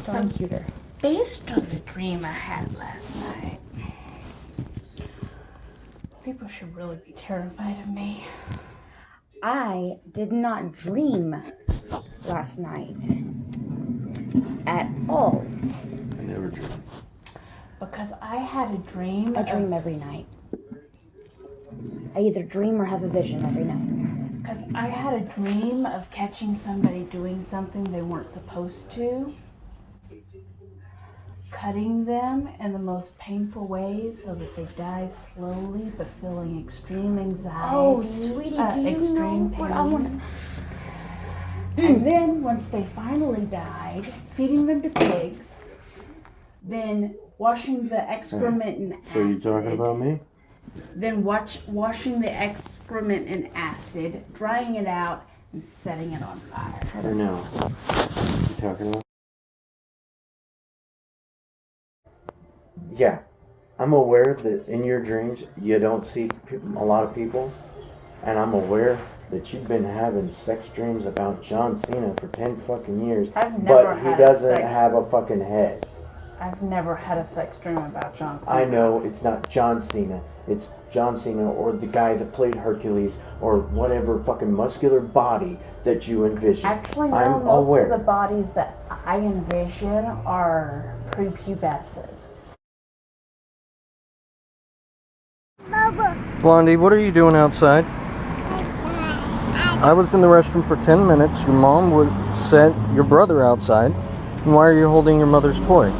So cuter. Based on the dream I had last night, people should really be terrified of me. I did not dream last night at all. I never dream. Because I had a dream. I dream every night. I either dream or have a vision every night. Because I had a dream of catching somebody doing something they weren't supposed to, cutting them in the most painful ways so that they die slowly but feeling extreme anxiety. Oh, sweetie, do you know what I want to... And then once they finally died, feeding them to pigs, then washing the excrement in acid. So you talking about me? Then washing the excrement in acid, drying it out, and setting it on fire. RaeNell, you talking about? Yeah, I'm aware that in your dreams you don't see a lot of people, and I'm aware that you've been having sex dreams about John Cena for 10 fucking years, but he doesn't have a fucking head. I've never had a sex dream about John Cena. I know it's not John Cena. It's John Cena or the guy that played Hercules or whatever fucking muscular body that you envision. Actually, no, I'm most aware. of the bodies that I envision are prepubescent. Blondie, what are you doing outside? I was in the restroom for 10 minutes. Your mom would sent your brother outside. And why are you holding your mother's toy?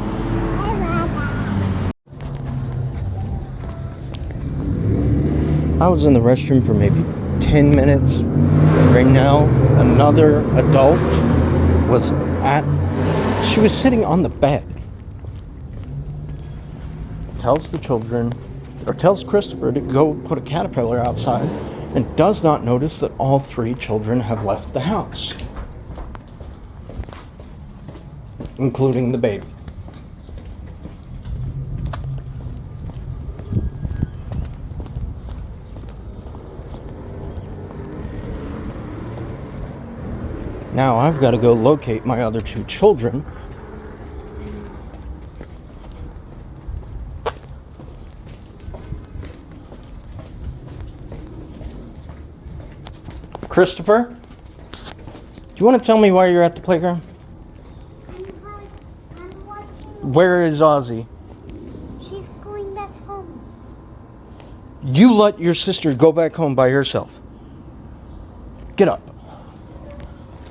I was in the restroom for maybe 10 minutes. Right now, another adult she was sitting on the bed. Tells the children, or tells Christopher to go put a caterpillar outside, and does not notice that all three children have left the house, including the baby. Now I've got to go locate my other two children. Christopher, do you want to tell me why you're at the playground? Where is Ozzy? She's going back home. You let your sister go back home by herself. Get up.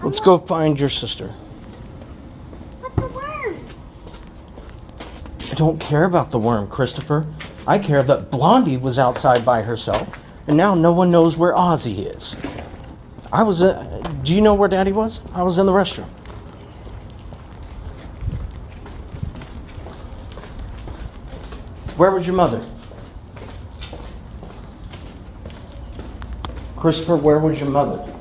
Let's go find your sister. What's the worm? I don't care about the worm, Christopher. I care that Blondie was outside by herself, and now no one knows where Ozzy is. Do you know where Daddy was? I was in the restroom. Where was your mother? Christopher, where was your mother?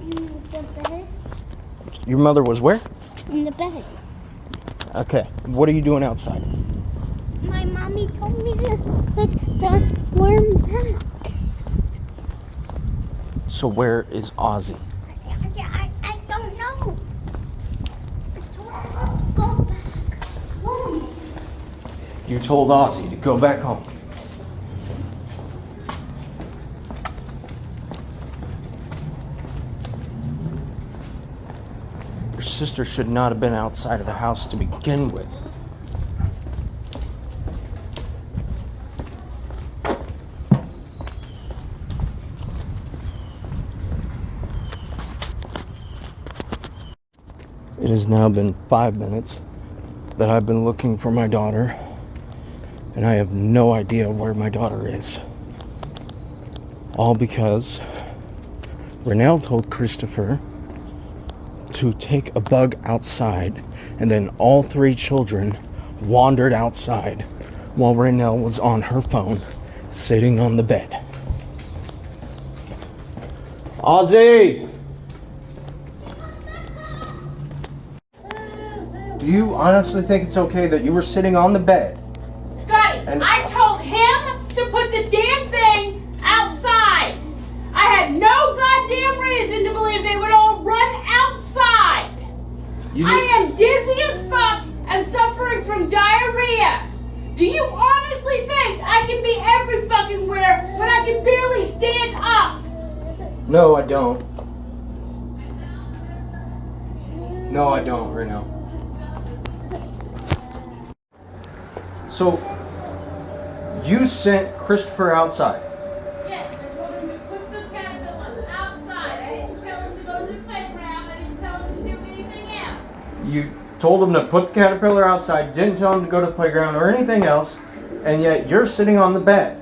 In the bed. Your mother was where? In the bed. Okay. What are you doing outside? My mommy told me to put the worm back. So where is Ozzy? I don't know. I told her to go back home. You told Ozzy to go back home. Your sister should not have been outside of the house to begin with. It has now been 5 minutes that I've been looking for my daughter, and I have no idea where my daughter is. All because RaeNell told Christopher to take a bug outside, and then all three children wandered outside while RaeNell was on her phone sitting on the bed. Ozzy! Do you honestly think it's okay that you were sitting on the bed? Scotty, I told him to put the damn thing outside. I had no goddamn reason to believe they would all run outside. I am No, I don't. No, I don't right now. So, you sent Christopher outside. Yes, I told him to put the caterpillar outside. I didn't tell him to go to the playground. I didn't tell him to do anything else. You told him to put the caterpillar outside, didn't tell him to go to the playground or anything else, and yet you're sitting on the bed.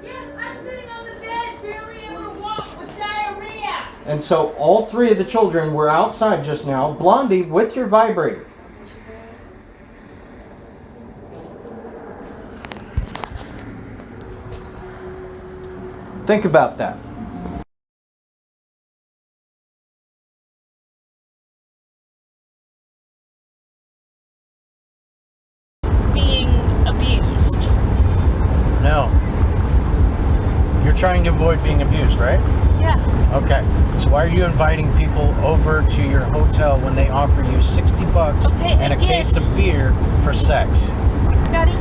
Yes, I'm sitting on the bed, barely able to walk with diarrhea. And so all three of the children were outside just now, Blondie with your vibrator. Think about that. Being abused. No. You're trying to avoid being abused, right? Yeah. Okay. So why are you inviting people over to your hotel when they offer you $60 Okay, and a again- case of beer for sex? Scotty,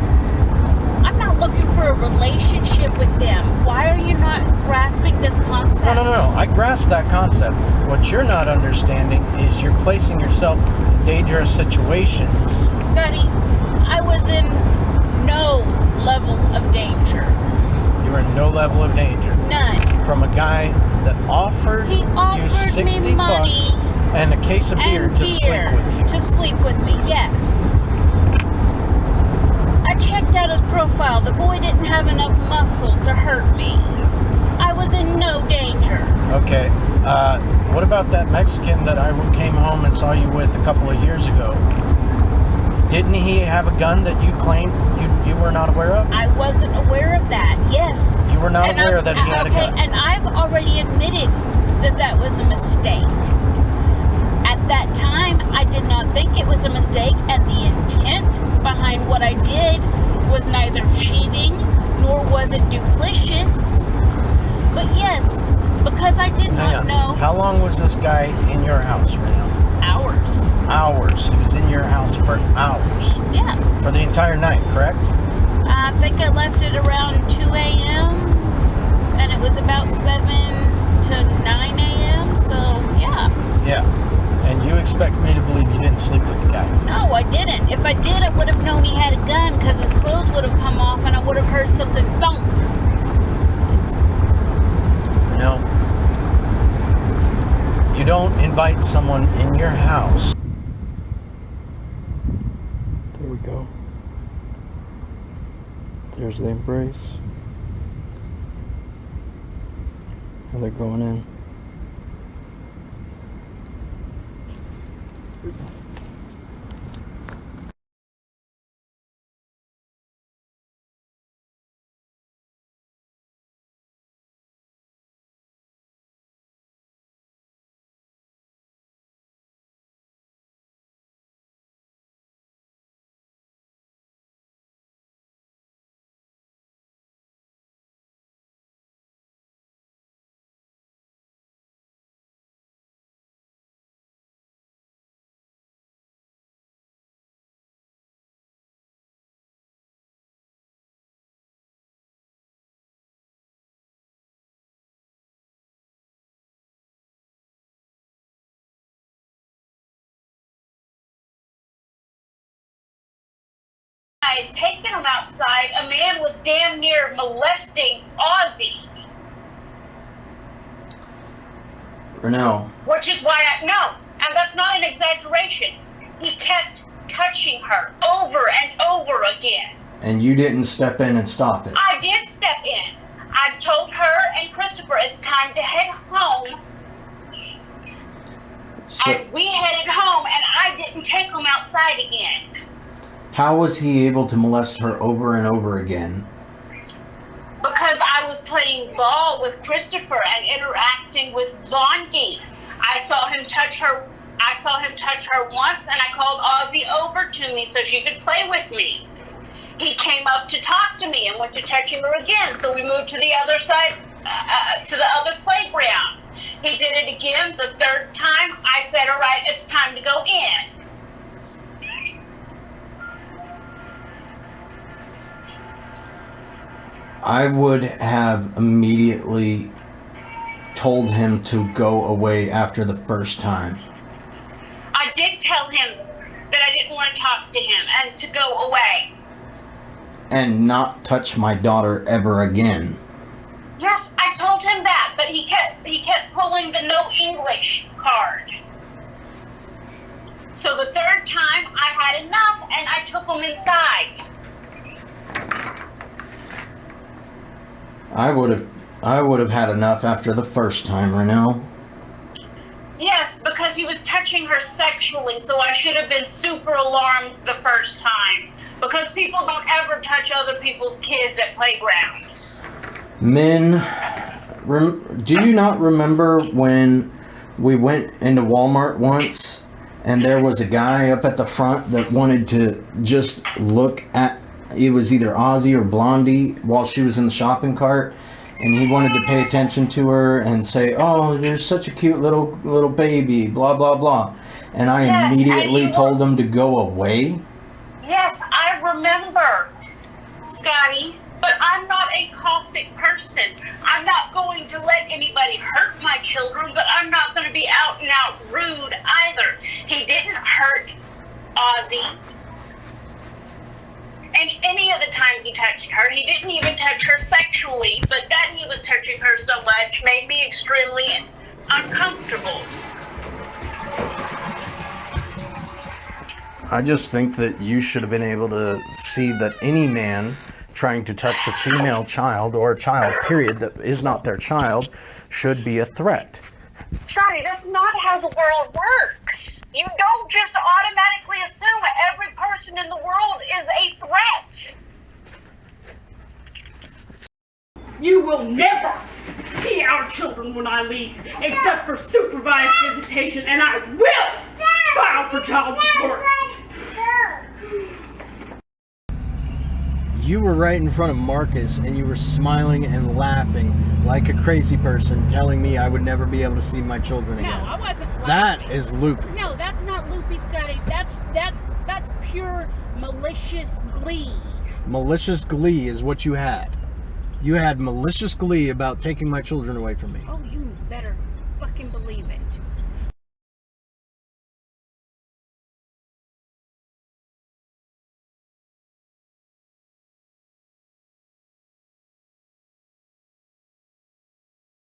I'm not looking for a relationship with them. Why are you not grasping this concept? No. I grasp that concept. What you're not understanding is you're placing yourself in dangerous situations. Scotty, I was in no level of danger. You are in no level of danger. None. From a guy that offered He you offered me $60 money and a case of beer And to sleep with you. To sleep with me, yes. I checked out his profile. The boy didn't have enough muscle to hurt me. I was in no danger. Okay. What about that Mexican that I came home and saw you with a couple of years ago? Didn't he have a gun that you claimed you were not aware of? I wasn't aware of that. Yes. You were not aware that he had a gun. And I've already admitted that was a mistake. At that time, I did not think it was a mistake, and the intent behind what I did was neither cheating nor was it duplicitous. But yes, because I did not know. How long was this guy in your house right now? Hours. Hours. He was in your house for hours. Yeah. For the entire night, correct? I think I left it around 2 a.m. and it was about 7 to 9 a.m. So, yeah. Yeah. And you expect me to believe you didn't sleep with the guy? No, I didn't. If I did, I would have known he had a gun because his clothes would have come off and I would have heard something thump. No. You don't invite someone in your house. There we go. There's the embrace. And they're going in. I had taken him outside. A man was damn near molesting Ozzy. RaeNell. Which is why and that's not an exaggeration. He kept touching her over and over again. And you didn't step in and stop it. I did step in. I told her and Christopher it's time to head home. So, And we headed home, and I didn't take him outside again. how was he able to molest her over and over again? Because I was playing ball with Christopher and interacting with Blondie. I saw him touch her once, and I called Ozzy over to me so she could play with me. He came up to talk to me and went to touching her again, so we moved to the other side, to the other playground. He did it again. The third time, I said, all right, it's time to go in. I would have immediately told him to go away after the first time. I did tell him that I didn't want to talk to him and to go away. And not touch my daughter ever again. Yes, I told him that, but he kept pulling the no English card. So the third time I had enough and I took him inside. I would have had enough after the first time, RaeNell. Yes, because he was touching her sexually, so I should have been super alarmed the first time. Because people don't ever touch other people's kids at playgrounds. Men, do you not remember when we went into Walmart once and there was a guy up at the front that wanted to just look at, it was either Ozzy or Blondie while she was in the shopping cart, and he wanted to pay attention to her and say, "Oh, there's such a cute little baby, blah blah blah," and I Yes, immediately and told him to go away? Yes, I remember, Scotty, but I'm not a caustic person. I'm not going to let anybody hurt my children, but I'm not going to be out and out rude either. He didn't hurt Ozzy. And any of the times he touched her, he didn't even touch her sexually, but that he was touching her so much made me extremely uncomfortable. I just think that you should have been able to see that any man trying to touch a female child or a child, period, that is not their child, should be a threat. Scotty, that's not how the world works. You don't just automatically assume every person in the world is a threat. You will never see our children when I leave, except for supervised visitation, and I will file for child support. You were right in front of Marcus and you were smiling and laughing like a crazy person, telling me I would never be able to see my children again. No, I wasn't laughing. That is loopy. No, that's not loopy, Scotty. That's pure malicious glee. Malicious glee is what you had. You had malicious glee about taking my children away from me. Oh, you better fucking believe it.